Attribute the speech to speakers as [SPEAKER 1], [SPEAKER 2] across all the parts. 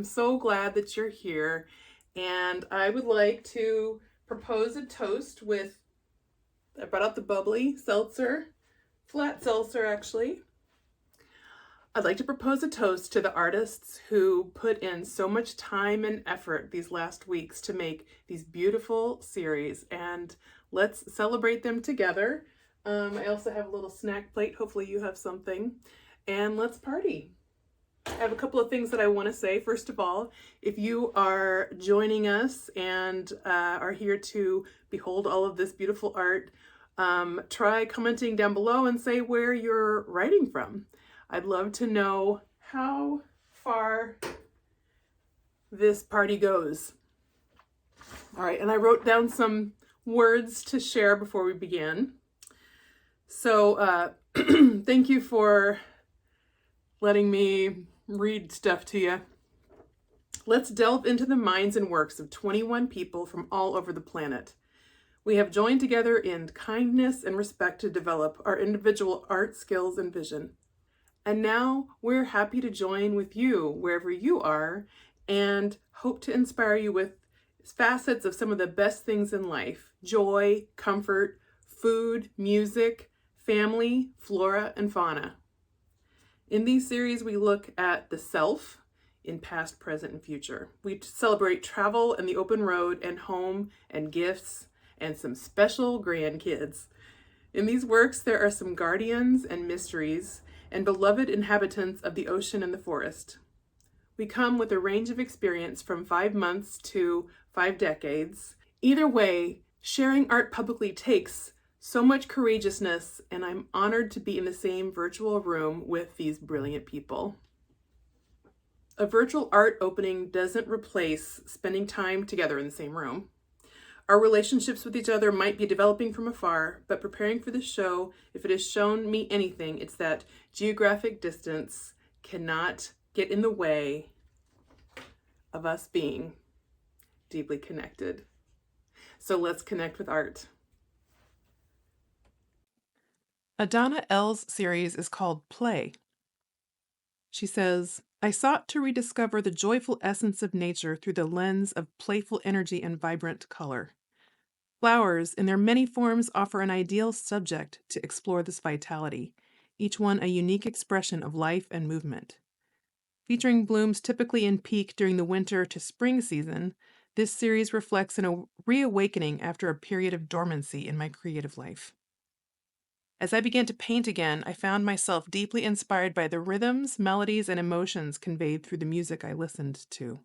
[SPEAKER 1] so glad that you're here. And I would like to propose a toast with, I brought out the bubbly seltzer, flat seltzer actually. I'd like to propose a toast to the artists who put in so much time and effort these last weeks to make these beautiful series, and let's celebrate them together. I also have a little snack plate. Hopefully you have something, and let's party. I have a couple of things that I want to say. First of all, if you are joining us and are here to behold all of this beautiful art, try commenting down below and say where you're writing from. I'd love to know how far this party goes. All right, and I wrote down some words to share before we begin. So thank you for letting me read stuff to you. Let's delve into the minds and works of 21 people from all over the planet. We have joined together in kindness and respect to develop our individual art skills and vision. And now we're happy to join with you wherever you are and hope to inspire you with facets of some of the best things in life: joy, comfort, food, music, family, flora, and fauna. In these series, we look at the self in past, present, and future. We celebrate travel and the open road and home and gifts and some special grandkids. In these works, there are some guardians and mysteries and beloved inhabitants of the ocean and the forest. We come with a range of experience from 5 months to 5 decades. Either way, sharing art publicly takes so much courageousness, and I'm honored to be in the same virtual room with these brilliant people. A virtual art opening doesn't replace spending time together in the same room. Our relationships with each other might be developing from afar, but preparing for this show, if it has shown me anything, it's that geographic distance cannot get in the way of us being deeply connected. So let's connect with art. Adanna Elle's series is called Play. She says, I sought to rediscover the joyful essence of nature through the lens of playful energy and vibrant color. Flowers, in their many forms, offer an ideal subject to explore this vitality, each one a unique expression of life and movement. Featuring blooms typically in peak during the winter to spring season, this series reflects a reawakening after a period of dormancy in my creative life. As I began to paint again, I found myself deeply inspired by the rhythms, melodies, and emotions conveyed through the music I listened to.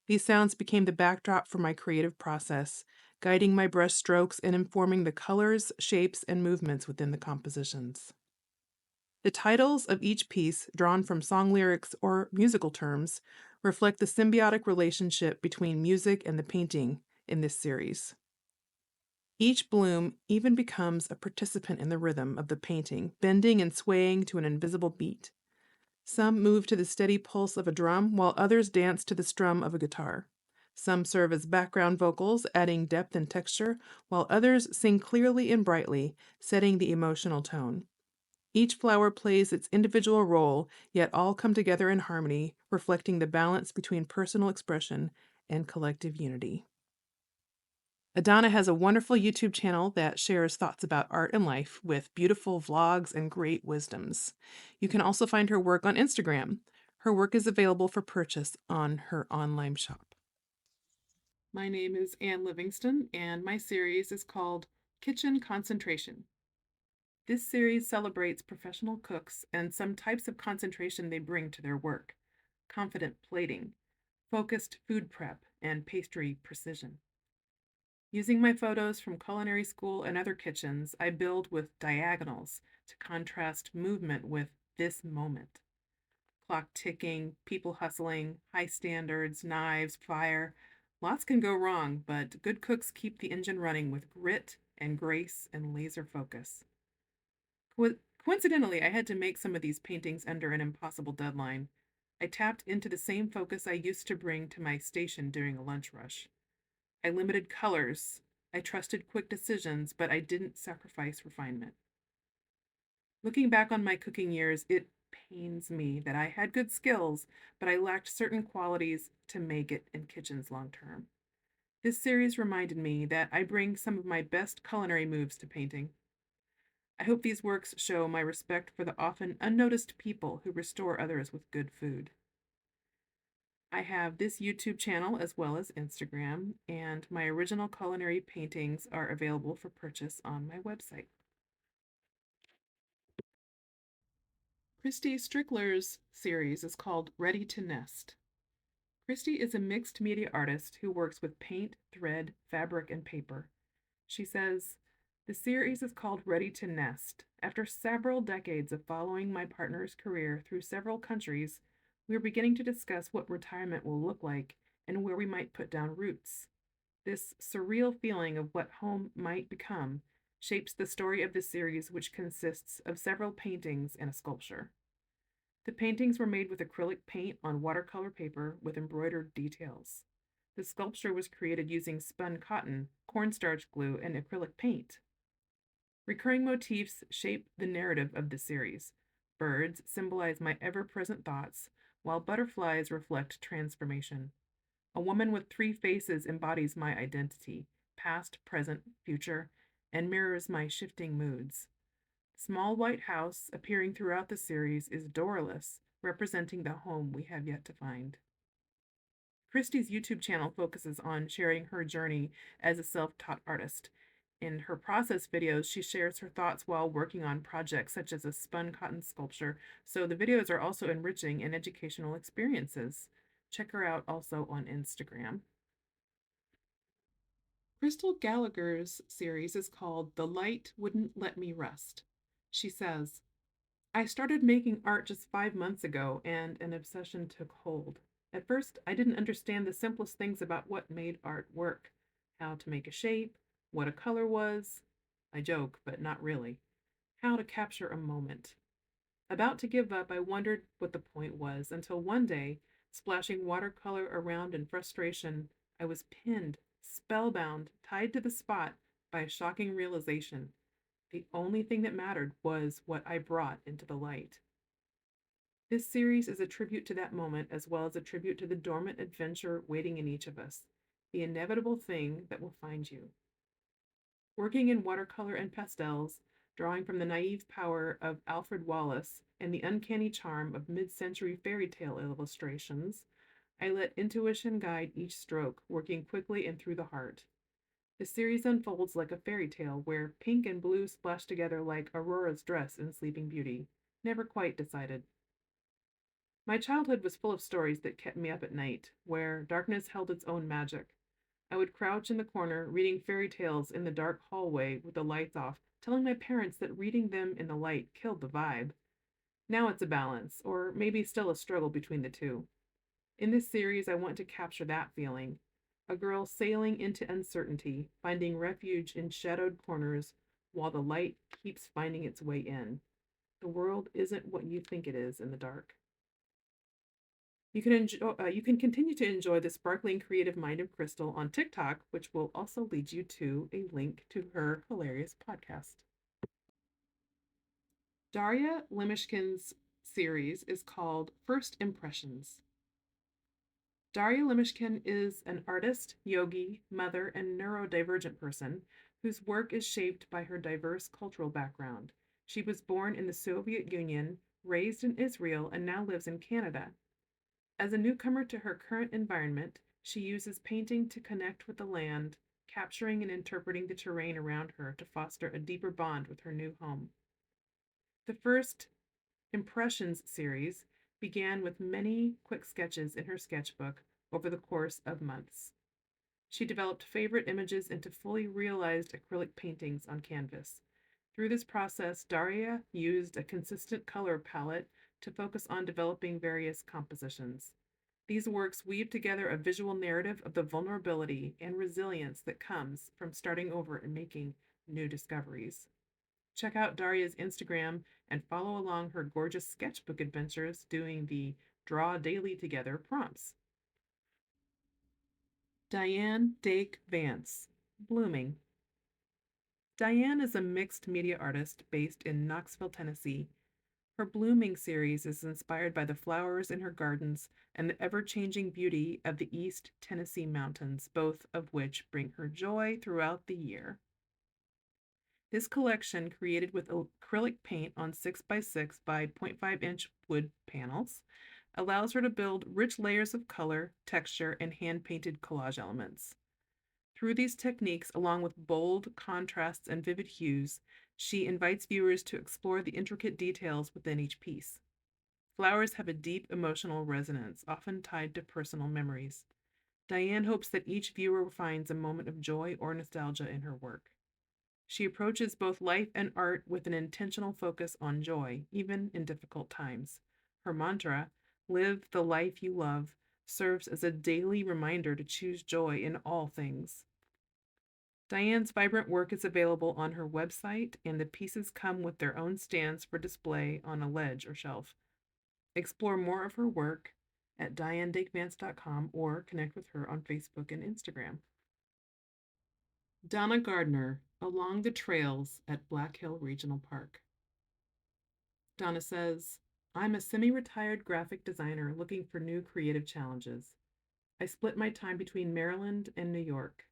[SPEAKER 1] These sounds became the backdrop for my creative process, guiding my brush strokes and informing the colors, shapes, and movements within the compositions. The titles of each piece, drawn from song lyrics or musical terms, reflect the symbiotic relationship between music and the painting in this series. Each bloom even becomes a participant in the rhythm of the painting, bending and swaying to an invisible beat. Some move to the steady pulse of a drum, while others dance to the strum of a guitar. Some serve as background vocals, adding depth and texture, while others sing clearly and brightly, setting the emotional tone. Each flower plays its individual role, yet all come together in harmony, reflecting the balance between personal expression and collective unity. Adanna has a wonderful YouTube channel that shares thoughts about art and life with beautiful vlogs and great wisdoms. You can also find her work on Instagram. Her work is available for purchase on her online shop. My name is Elle Livingston, and my series is called Kitchen Concentration. This series celebrates professional cooks and some types of concentration they bring to their work: confident plating, focused food prep, and pastry precision. Using my photos from culinary school and other kitchens, I build with diagonals to contrast movement with this moment. Clock ticking, people hustling, high standards, knives, fire. Lots can go wrong, but good cooks keep the engine running with grit and grace and laser focus. Coincidentally, I had to make some of these paintings under an impossible deadline. I tapped into the same focus I used to bring to my station during a lunch rush. I limited colors. I trusted quick decisions, but I didn't sacrifice refinement. Looking back on my cooking years, it pains me that I had good skills, but I lacked certain qualities to make it in kitchens long term. This series reminded me that I bring some of my best culinary moves to painting. I hope these works show my respect for the often unnoticed people who restore others with good food. I have this YouTube channel as well as Instagram, and my original culinary paintings are available for purchase on my website. Christy Strickler's series is called Ready to Nest. Christy is a mixed media artist who works with paint, thread, fabric, and paper. She says, "The series is called Ready to Nest. After several decades of following my partner's career through several countries, we are beginning to discuss what retirement will look like and where we might put down roots. This surreal feeling of what home might become shapes the story of this series, which consists of several paintings and a sculpture. The paintings were made with acrylic paint on watercolor paper with embroidered details. The sculpture was created using spun cotton, cornstarch glue, and acrylic paint. Recurring motifs shape the narrative of the series. Birds symbolize my ever-present thoughts, while butterflies reflect transformation. A woman with three faces embodies my identity, past, present, future, and mirrors my shifting moods. Small white house appearing throughout the series is doorless, representing the home we have yet to find." Christy's YouTube channel focuses on sharing her journey as a self-taught artist. In her process videos, she shares her thoughts while working on projects such as a spun cotton sculpture, so the videos are also enriching and educational experiences. Check her out also on Instagram. Crystal Gallagher's series is called The Light Wouldn't Let Me Rest. She says, "I started making art just 5 months ago, and an obsession took hold. At first, I didn't understand the simplest things about what made art work, how to make a shape, what a color was. I joke, but not really. How to capture a moment. About to give up, I wondered what the point was until one day, splashing watercolor around in frustration, I was pinned, spellbound, tied to the spot by a shocking realization. The only thing that mattered was what I brought into the light." This series is a tribute to that moment as well as a tribute to the dormant adventure waiting in each of us, the inevitable thing that will find you. Working in watercolor and pastels, drawing from the naive power of Alfred Wallace and the uncanny charm of mid-century fairy tale illustrations, I let intuition guide each stroke, working quickly and through the heart. The series unfolds like a fairy tale where pink and blue splash together like Aurora's dress in Sleeping Beauty. Never quite decided. My childhood was full of stories that kept me up at night, where darkness held its own magic. I would crouch in the corner, reading fairy tales in the dark hallway with the lights off, telling my parents that reading them in the light killed the vibe. Now it's a balance, or maybe still a struggle between the two. In this series, I want to capture that feeling. A girl sailing into uncertainty, finding refuge in shadowed corners while the light keeps finding its way in. The world isn't what you think it is in the dark. You can continue to enjoy the sparkling creative mind of Crystal on TikTok, which will also lead you to a link to her hilarious podcast. Daria Lemeshkin's series is called First Impressions. Daria Lemeshkin is an artist, yogi, mother, and neurodivergent person whose work is shaped by her diverse cultural background. She was born in the Soviet Union, raised in Israel, and now lives in Canada. As a newcomer to her current environment, she uses painting to connect with the land, capturing and interpreting the terrain around her to foster a deeper bond with her new home. The First Impressions series began with many quick sketches in her sketchbook over the course of months. She developed favorite images into fully realized acrylic paintings on canvas. Through this process, Daria used a consistent color palette to focus on developing various compositions. These works weave together a visual narrative of the vulnerability and resilience that comes from starting over and making new discoveries. Check out Daria's Instagram and follow along her gorgeous sketchbook adventures doing the Draw Daily Together prompts. Diane Dake Vance, Blooming. Diane is a mixed media artist based in Knoxville, Tennessee. Her blooming series is inspired by the flowers in her gardens and the ever-changing beauty of the East Tennessee mountains, both of which bring her joy throughout the year. This collection, created with acrylic paint on 6x6 by 0.5-inch wood panels, allows her to build rich layers of color, texture, and hand-painted collage elements. Through these techniques, along with bold contrasts and vivid hues, she invites viewers to explore the intricate details within each piece. Flowers have a deep emotional resonance, often tied to personal memories. Diane hopes that each viewer finds a moment of joy or nostalgia in her work. She approaches both life and art with an intentional focus on joy, even in difficult times. Her mantra, "Live the life you love," serves as a daily reminder to choose joy in all things. Diane's vibrant work is available on her website, and the pieces come with their own stands for display on a ledge or shelf. Explore more of her work at dianedakevance.com or connect with her on Facebook and Instagram. Donna Gardner, Along the Trails at Black Hill Regional Park. Donna says, I'm a semi-retired graphic designer looking for new creative challenges. I split my time between Maryland and New York.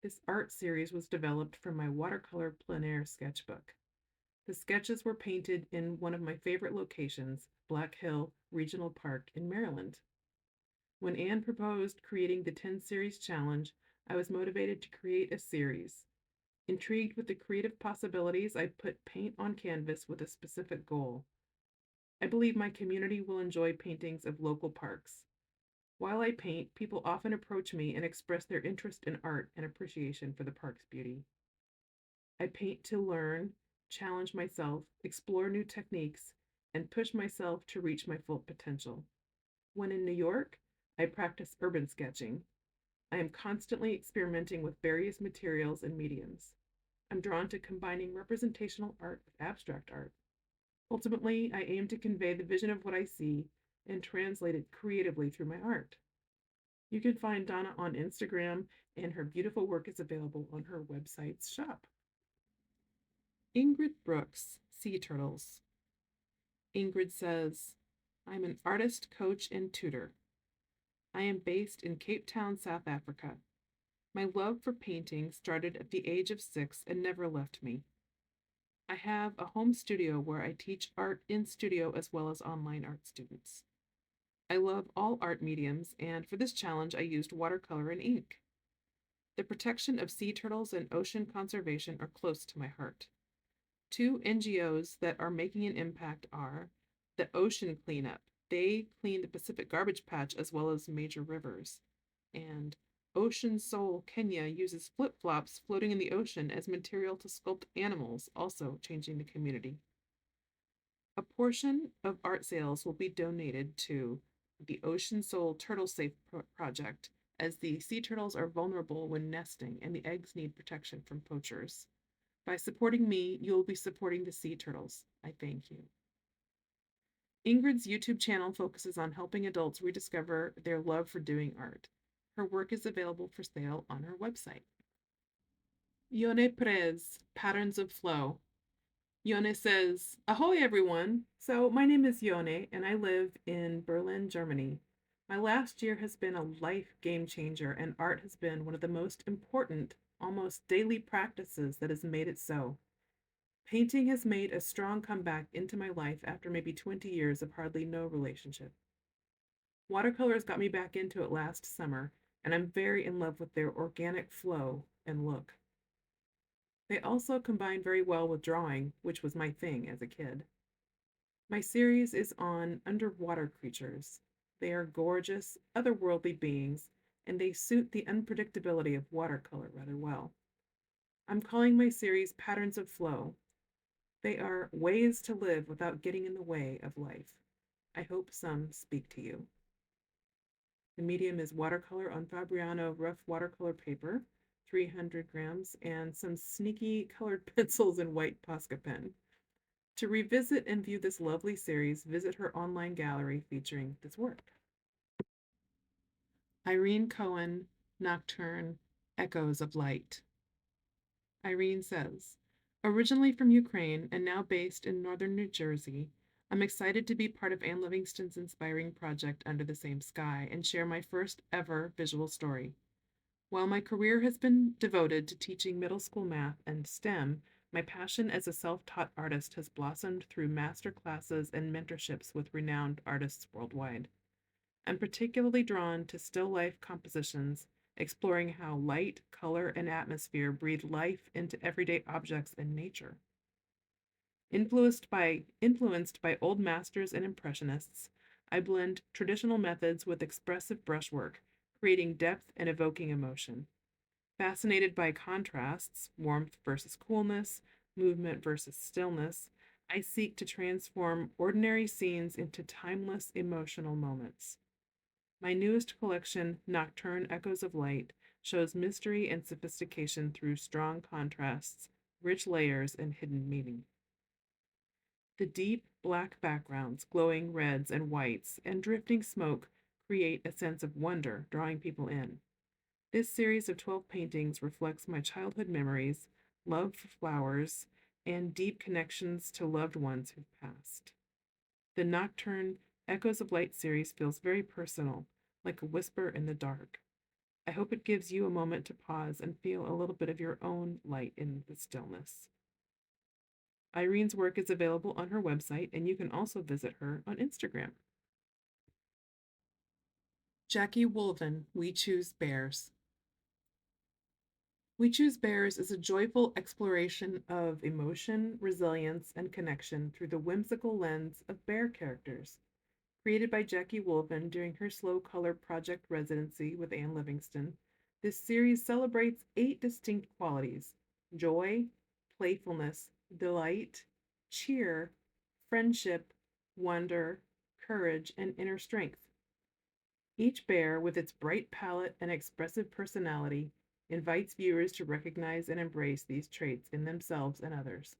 [SPEAKER 1] This art series was developed from my watercolor plein air sketchbook. The sketches were painted in one of my favorite locations, Black Hill Regional Park in Maryland. When Anne proposed creating the 10 series challenge, I was motivated to create a series. Intrigued with the creative possibilities, I put paint on canvas with a specific goal. I believe my community will enjoy paintings of local parks. While I paint, people often approach me and express their interest in art and appreciation for the park's beauty. I paint to learn, challenge myself, explore new techniques, and push myself to reach my full potential. When in New York, I practice urban sketching. I am constantly experimenting with various materials and mediums. I'm drawn to combining representational art with abstract art. Ultimately, I aim to convey the vision of what I see and translate it creatively through my art. You can find Donna on Instagram, and her beautiful work is available on her website's shop. Ingrid Brooks, Sea Turtles. Ingrid says, I'm an artist, coach, and tutor. I am based in Cape Town, South Africa. My love for painting started at the age of 6 and never left me. I have a home studio where I teach art in studio as well as online art students. I love all art mediums, and for this challenge I used watercolor and ink. The protection of sea turtles and ocean conservation are close to my heart. 2 NGOs that are making an impact are the Ocean Cleanup. They clean the Pacific garbage patch as well as major rivers. And Ocean Soul Kenya uses flip-flops floating in the ocean as material to sculpt animals, also changing the community. A portion of art sales will be donated to the Ocean Soul Turtle Safe Project, as the sea turtles are vulnerable when nesting and the eggs need protection from poachers. By supporting me, you will be supporting the sea turtles. I thank you. Ingrid's YouTube channel focuses on helping adults rediscover their love for doing art. Her work is available for sale on her website. Ione Perez, Patterns of Flow. Ione says, Ahoy everyone! So my name is Ione and I live in Berlin, Germany. My last year has been a life game changer, and art has been one of the most important, almost daily practices that has made it so. Painting has made a strong comeback into my life after maybe 20 years of hardly no relationship. Watercolors got me back into it last summer, and I'm very in love with their organic flow and look. They also combine very well with drawing, which was my thing as a kid. My series is on underwater creatures. They are gorgeous, otherworldly beings, and they suit the unpredictability of watercolor rather well. I'm calling my series Patterns of Flow. They are ways to live without getting in the way of life. I hope some speak to you. The medium is watercolor on Fabriano rough watercolor paper, 300 grams, and some sneaky colored pencils and white Posca pen. To revisit and view this lovely series, visit her online gallery featuring this work. Irene Cohen, Nocturne, Echoes of Light. Irene says, originally from Ukraine and now based in northern New Jersey, I'm excited to be part of Anne Livingston's inspiring project Under the Same Sky and share my first ever visual story. While my career has been devoted to teaching middle school math and STEM, my passion as a self-taught artist has blossomed through master classes and mentorships with renowned artists worldwide. I'm particularly drawn to still life compositions, exploring how light, color, and atmosphere breathe life into everyday objects in nature. Influenced by old masters and impressionists, I blend traditional methods with expressive brushwork, creating depth and evoking emotion. Fascinated by contrasts, warmth versus coolness, movement versus stillness, I seek to transform ordinary scenes into timeless emotional moments. My newest collection, Nocturne Echoes of Light, shows mystery and sophistication through strong contrasts, rich layers, and hidden meaning. The deep black backgrounds, glowing reds and whites, and drifting smoke create a sense of wonder, drawing people in. This series of 12 paintings reflects my childhood memories, love for flowers, and deep connections to loved ones who've passed. The Nocturne Echoes of Light series feels very personal, like a whisper in the dark. I hope it gives you a moment to pause and feel a little bit of your own light in the stillness. Irene's work is available on her website, and you can also visit her on Instagram. Jackie Wolven, We Choose Bears. We Choose Bears is a joyful exploration of emotion, resilience, and connection through the whimsical lens of bear characters. Created by Jackie Wolven during her Slow Color Project residency with Anne Livingston, this series celebrates 8 distinct qualities: joy, playfulness, delight, cheer, friendship, wonder, courage, and inner strength. Each bear, with its bright palette and expressive personality, invites viewers to recognize and embrace these traits in themselves and others.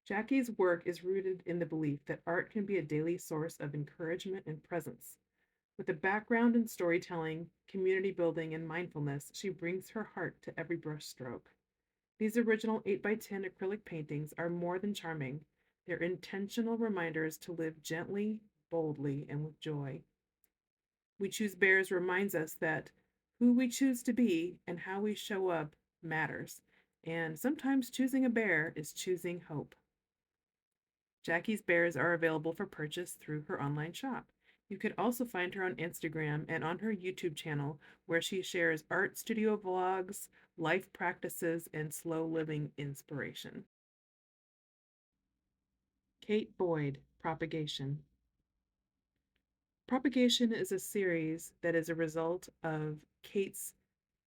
[SPEAKER 1] Jackie's work is rooted in the belief that art can be a daily source of encouragement and presence. With a background in storytelling, community building, and mindfulness, she brings her heart to every brushstroke. These original 8x10 acrylic paintings are more than charming. They're intentional reminders to live gently, boldly, and with joy. We Choose Bears reminds us that who we choose to be and how we show up matters, and sometimes choosing a bear is choosing hope. Jackie's bears are available for purchase through her online shop. You can also find her on Instagram and on her YouTube channel, where she shares art studio vlogs, life practices, and slow living inspiration. Kate Boyd, Propagation. Propagation is a series that is a result of Kate's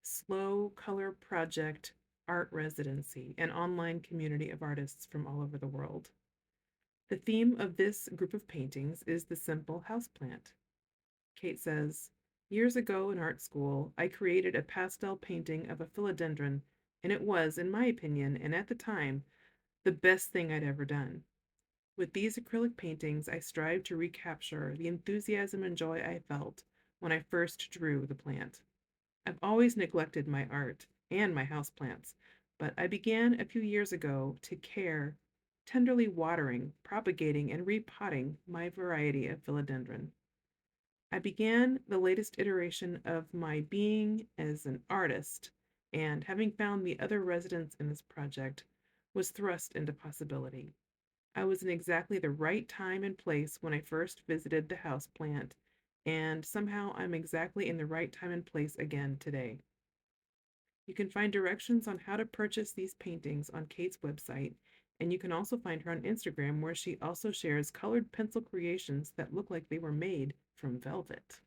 [SPEAKER 1] Slow Color Project art residency, an online community of artists from all over the world. The theme of this group of paintings is the simple houseplant. Kate says, "Years ago in art school, I created a pastel painting of a philodendron, and it was, in my opinion, and at the time, the best thing I'd ever done. With these acrylic paintings, I strive to recapture the enthusiasm and joy I felt when I first drew the plant. I've always neglected my art and my houseplants, but I began a few years ago to care, tenderly watering, propagating, and repotting my variety of philodendron. I began the latest iteration of my being as an artist, and having found the other residents in this project, was thrust into possibility. I was in exactly the right time and place when I first visited the house plant, and somehow I'm exactly in the right time and place again today." You can find directions on how to purchase these paintings on Kate's website, and you can also find her on Instagram, where she also shares colored pencil creations that look like they were made from velvet.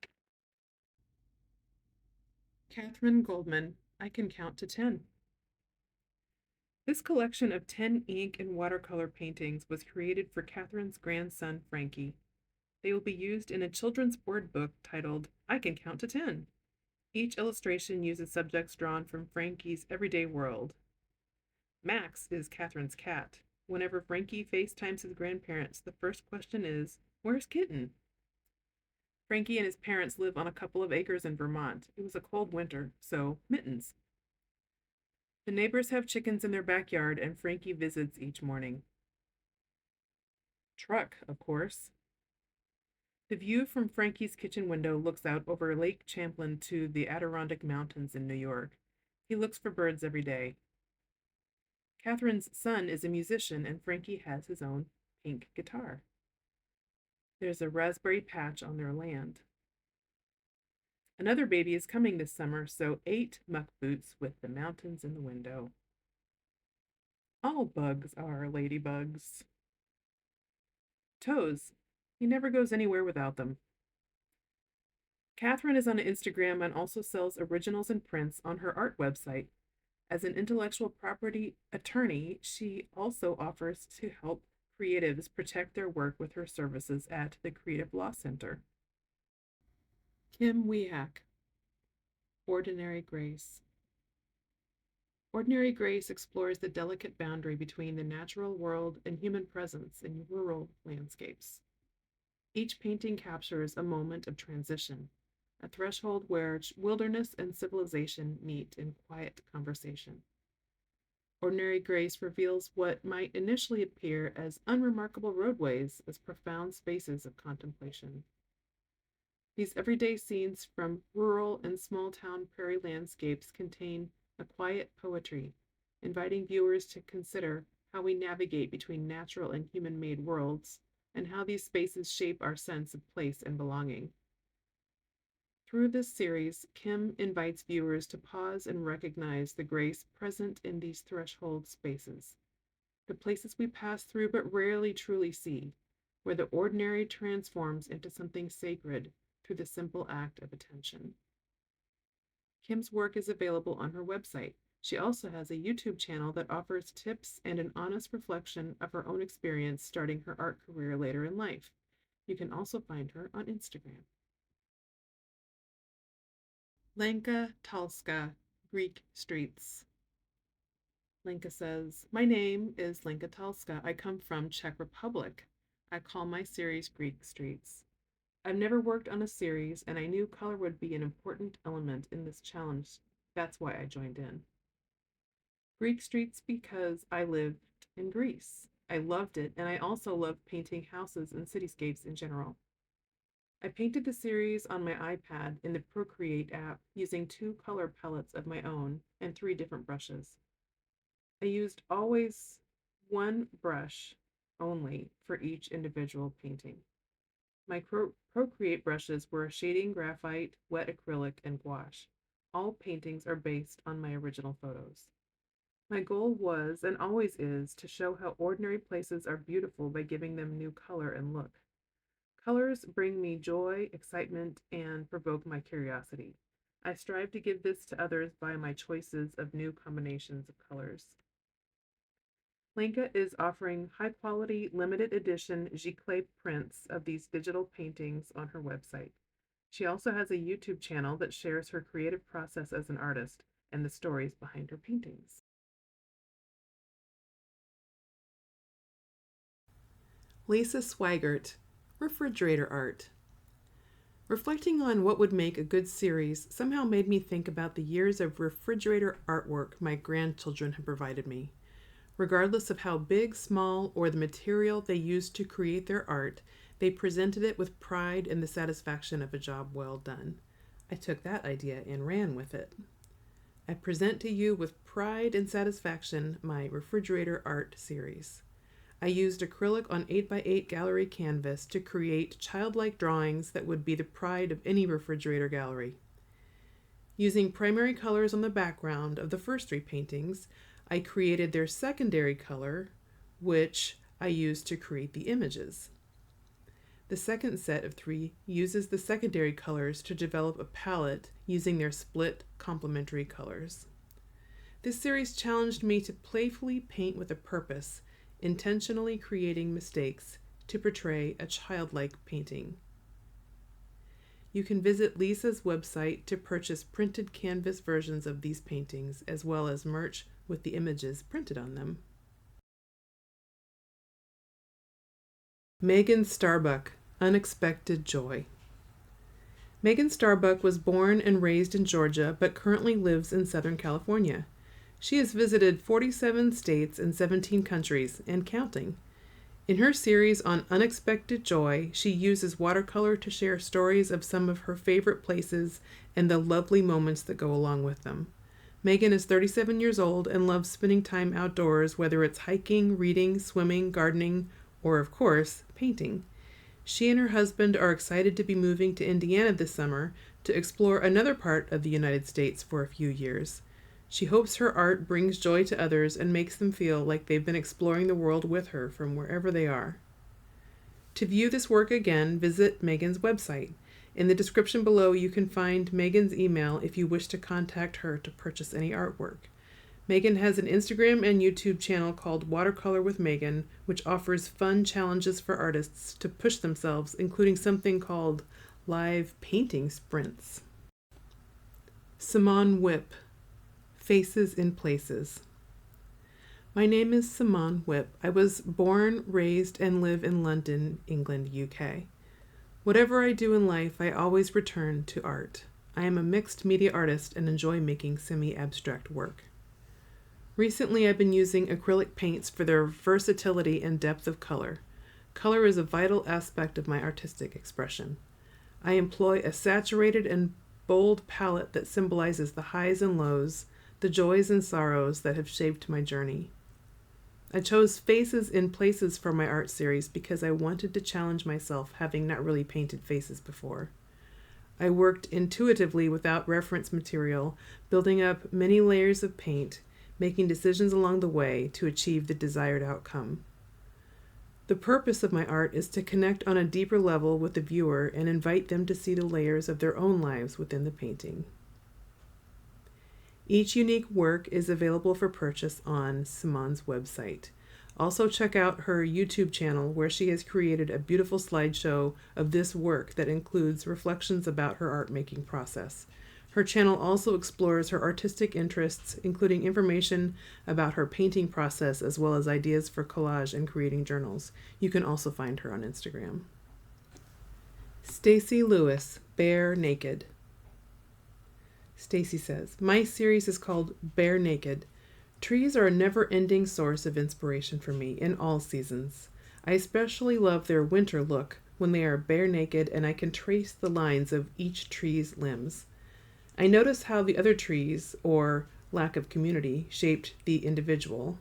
[SPEAKER 1] Kathryn Goldman, I Can Count to 10. This collection of 10 ink and watercolor paintings was created for Kathryn's grandson, Frankie. They will be used in a children's word book titled I Can Count to 10. Each illustration uses subjects drawn from Frankie's everyday world. Max is Kathryn's cat. Whenever Frankie FaceTimes his grandparents, the first question is, "Where's Kitten?" Frankie and his parents live on a couple of acres in Vermont. It was a cold winter, so mittens. The neighbors have chickens in their backyard, and Frankie visits each morning. Truck, of course. The view from Frankie's kitchen window looks out over Lake Champlain to the Adirondack Mountains in New York. He looks for birds every day. Kathryn's son is a musician, and Frankie has his own pink guitar. There's a raspberry patch on their land. Another baby is coming this summer, so 8 muck boots with the mountains in the window. All bugs are ladybugs. Toes. He never goes anywhere without them. Kathryn is on Instagram and also sells originals and prints on her art website. As an intellectual property attorney, she also offers to help creatives protect their work with her services at the Creative Law Center. Kim Wihak. Ordinary Grace. Ordinary Grace explores the delicate boundary between the natural world and human presence in rural landscapes. Each painting captures a moment of transition, a threshold where wilderness and civilization meet in quiet conversation. Ordinary Grace reveals what might initially appear as unremarkable roadways as profound spaces of contemplation. These everyday scenes from rural and small-town prairie landscapes contain a quiet poetry, inviting viewers to consider how we navigate between natural and human-made worlds, and how these spaces shape our sense of place and belonging. Through this series, Kim invites viewers to pause and recognize the grace present in these threshold spaces, the places we pass through but rarely truly see, where the ordinary transforms into something sacred through the simple act of attention. Kim's work is available on her website. She also has a YouTube channel that offers tips and an honest reflection of her own experience starting her art career later in life. You can also find her on Instagram. Lenka, Talska, Greek Streets. Lenka says, "My name is Lenka Talska. I come from Czech Republic. I call my series Greek Streets. I've never worked on a series, and I knew color would be an important element in this challenge. That's why I joined in. Greek Streets because I lived in Greece. I loved it, and I also love painting houses and cityscapes in general. I painted the series on my iPad in the Procreate app using 2 color palettes of my own and 3 different brushes. I used always 1 brush only for each individual painting. My Procreate brushes were shading graphite, wet acrylic, and gouache. All paintings are based on my original photos. My goal was, and always is, to show how ordinary places are beautiful by giving them new color and look. Colors bring me joy, excitement, and provoke my curiosity. I strive to give this to others by my choices of new combinations of colors." Lenka is offering high-quality, limited edition giclée prints of these digital paintings on her website. She also has a YouTube channel that shares her creative process as an artist and the stories behind her paintings. Lisa Swigart, Refrigerator Art. Reflecting on what would make a good series somehow made me think about the years of refrigerator artwork my grandchildren have provided me. Regardless of how big, small, or the material they used to create their art, they presented it with pride and the satisfaction of a job well done. I took that idea and ran with it. I present to you with pride and satisfaction my refrigerator art series. I used acrylic on 8x8 gallery canvas to create childlike drawings that would be the pride of any refrigerator gallery. Using primary colors on the background of the first 3 paintings, I created their secondary color, which I used to create the images. The second set of 3 uses the secondary colors to develop a palette using their split complementary colors. This series challenged me to playfully paint with a purpose, intentionally creating mistakes to portray a childlike painting. You can visit Lisa's website to purchase printed canvas versions of these paintings, as well as merch with the images printed on them. Megan Starbuck, Unexpected Joy. Megan Starbuck was born and raised in Georgia, but currently lives in Southern California. She has visited 47 states and 17 countries, and counting. In her series on unexpected joy, she uses watercolor to share stories of some of her favorite places and the lovely moments that go along with them. Megan is 37 years old and loves spending time outdoors, whether it's hiking, reading, swimming, gardening, or, of course, painting. She and her husband are excited to be moving to Indiana this summer to explore another part of the United States for a few years. She hopes her art brings joy to others and makes them feel like they've been exploring the world with her from wherever they are. To view this work again, visit Megan's website. In the description below, you can find Megan's email if you wish to contact her to purchase any artwork. Megan has an Instagram and YouTube channel called Watercolor with Megan, which offers fun challenges for artists to push themselves, including something called live painting sprints. Simone Whipp, Faces in Places. My name is Simone Whipp. I was born, raised, and live in London, England, UK. Whatever I do in life, I always return to art. I am a mixed media artist and enjoy making semi-abstract work. Recently, I've been using acrylic paints for their versatility and depth of color. Color is a vital aspect of my artistic expression. I employ a saturated and bold palette that symbolizes the highs and lows, the joys and sorrows that have shaped my journey. I chose Faces in Places for my art series because I wanted to challenge myself, having not really painted faces before. I worked intuitively without reference material, building up many layers of paint, making decisions along the way to achieve the desired outcome. The purpose of my art is to connect on a deeper level with the viewer and invite them to see the layers of their own lives within the painting. Each unique work is available for purchase on Simone's website. Also check out her YouTube channel, where she has created a beautiful slideshow of this work that includes reflections about her art making process. Her channel also explores her artistic interests, including information about her painting process as well as ideas for collage and creating journals. You can also find her on Instagram. Stacey Lewis, Bare Naked. Stacey says, my series is called Bare Naked. Trees are a never-ending source of inspiration for me in all seasons. I especially love their winter look when they are bare naked and I can trace the lines of each tree's limbs. I notice how the other trees, or lack of community, shaped the individual.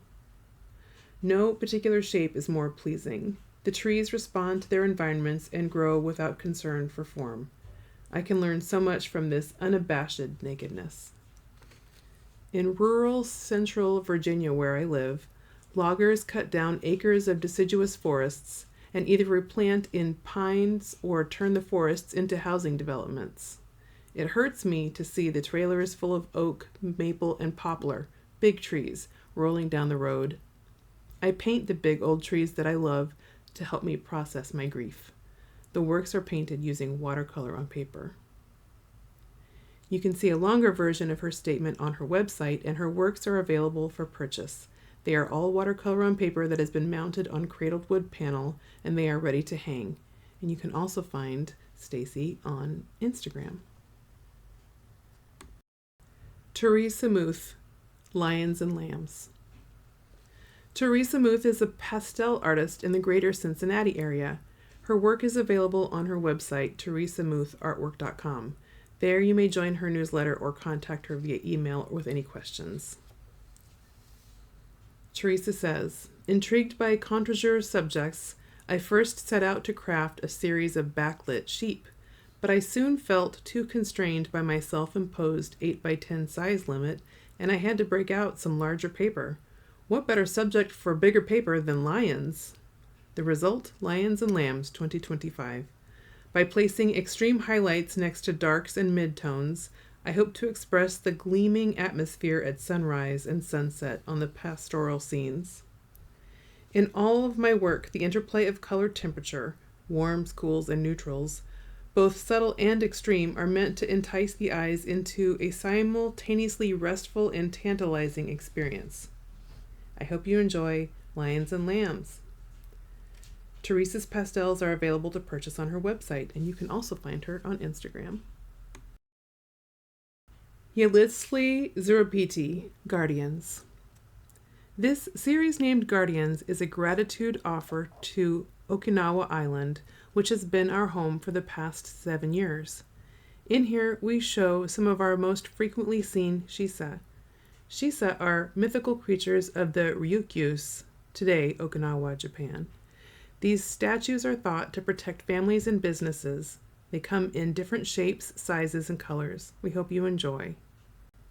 [SPEAKER 1] No particular shape is more pleasing. The trees respond to their environments and grow without concern for form. I can learn so much from this unabashed nakedness. In rural central Virginia, where I live, loggers cut down acres of deciduous forests and either replant in pines or turn the forests into housing developments. It hurts me to see the trailers full of oak, maple, and poplar, big trees, rolling down the road. I paint the big old trees that I love to help me process my grief. The works are painted using watercolor on paper. You can see a longer version of her statement on her website, and her works are available for purchase. They are all watercolor on paper that has been mounted on cradled wood panel, and they are ready to hang. And you can also find Stacey on Instagram. Teresa Muth, Lions and Lambs. Teresa Muth is a pastel artist in the greater Cincinnati area. Her work is available on her website, teresamuthArtwork.com. There you may join her newsletter or contact her via email with any questions. Teresa says, intrigued by contre-jour subjects, I first set out to craft a series of backlit sheep, but I soon felt too constrained by my self-imposed 8x10 size limit, and I had to break out some larger paper. What better subject for bigger paper than lions? The result, Lions and Lambs 2025. By placing extreme highlights next to darks and midtones, I hope to express the gleaming atmosphere at sunrise and sunset on the pastoral scenes. In all of my work, the interplay of color temperature, warms, cools, and neutrals, both subtle and extreme, are meant to entice the eyes into a simultaneously restful and tantalizing experience. I hope you enjoy Lions and Lambs. Teresa's pastels are available to purchase on her website, and you can also find her on Instagram. Yelitsli Zurapiti, Guardians. This series named Guardians is a gratitude offer to Okinawa Island, which has been our home for the past 7 years. In here, we show some of our most frequently seen shisa. Shisa are mythical creatures of the Ryukyus, today Okinawa, Japan. These statues are thought to protect families and businesses. They come in different shapes, sizes, and colors. We hope you enjoy.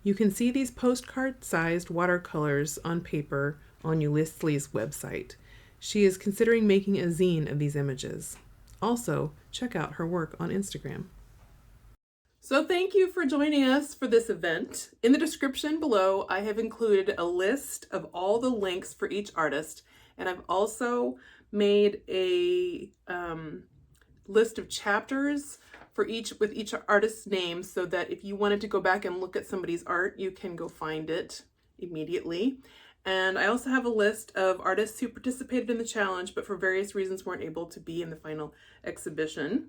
[SPEAKER 1] You can see these postcard-sized watercolors on paper on Ulysses' website. She is considering making a zine of these images. Also, check out her work on Instagram. So thank you for joining us for this event. In the description below, I have included a list of all the links for each artist, and I've also made a list of chapters for each artist's name, so that if you wanted to go back and look at somebody's art, you can go find it immediately. And I also have a list of artists who participated in the challenge, but for various reasons weren't able to be in the final exhibition.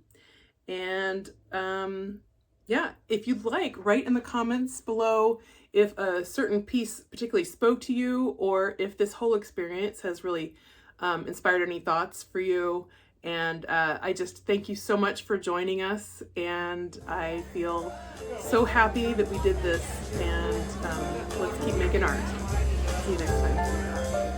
[SPEAKER 1] And yeah, if you'd like, write in the comments below if a certain piece particularly spoke to you, or if this whole experience has really inspired any thoughts for you. And I just thank you so much for joining us, and I feel so happy that we did this, and let's keep making art. See you next time.